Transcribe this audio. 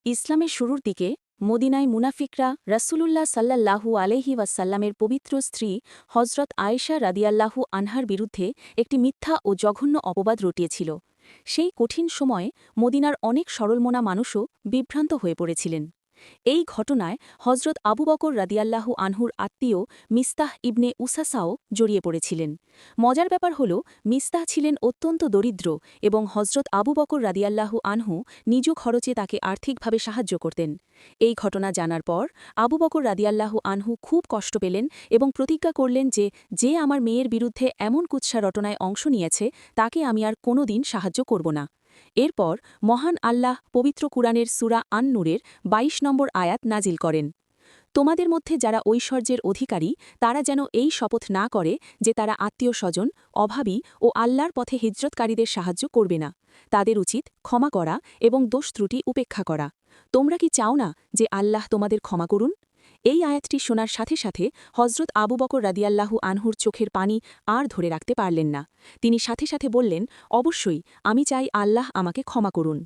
ইসলামের শুরুর দিকে মদিনায় মুনাফিকরা রাসূলুল্লাহ সাল্লাল্লাহু আলাইহি ওয়াসাল্লামের পবিত্র স্ত্রী হজরত আয়েশা রাদিয়াল্লাহু আনহার বিরুদ্ধে একটি মিথ্যা ও জঘন্য অপবাদ রটিয়েছিল। সেই কঠিন সময়ে মদিনার অনেক সরলমনা মানুষও বিভ্রান্ত হয়ে পড়েছিলেন। এই ঘটনায় হজরত আবু বকর রাদিয়াল্লাহু আনহুর আত্মীয় মিস্তাহ ইবনে উসাসাও জড়িয়ে পড়েছিলেন। মজার ব্যাপার হল, মিস্তাহ ছিলেন অত্যন্ত দরিদ্র এবং হজরত আবু বকর রাদিয়াল্লাহু আনহু নিজ খরচে তাকে আর্থিকভাবে সাহায্য করতেন। এই ঘটনা জানার পর আবু বকর রাদিয়াল্লাহু আনহু খুব কষ্ট পেলেন এবং প্রতিজ্ঞা করলেন যে যে আমার মেয়ের বিরুদ্ধে এমন কুৎসা রটনায় অংশ নিয়েছে তাকে আমি আর কোনোদিন সাহায্য করব না। এরপর মহান আল্লাহ পবিত্র কুরআনের সূরা আন-নূরের ২২ নম্বর আয়াত নাজিল করেন, তোমাদের মধ্যে যারা ঐশ্বর্যের অধিকারী তারা যেন এই শপথ না করে যে তারা আত্মীয়-স্বজন, অভাবী ও আল্লাহর পথে হিজরতকারীদের সাহায্য করবে না। তাদের উচিত ক্ষমা করা এবং দোষ-ত্রুটি উপেক্ষা করা। তোমরা কি চাও না যে আল্লাহ তোমাদের ক্ষমা করুন? এই আয়াতটি শোনার সাথে সাথে হজরত আবু বকর রাদিয়াল্লাহু আনহুর চোখের পানি আর ধরে রাখতে পারলেন না। তিনি সাথে সাথে বললেন, অবশ্যই আমি চাই আল্লাহ আমাকে ক্ষমা করুন।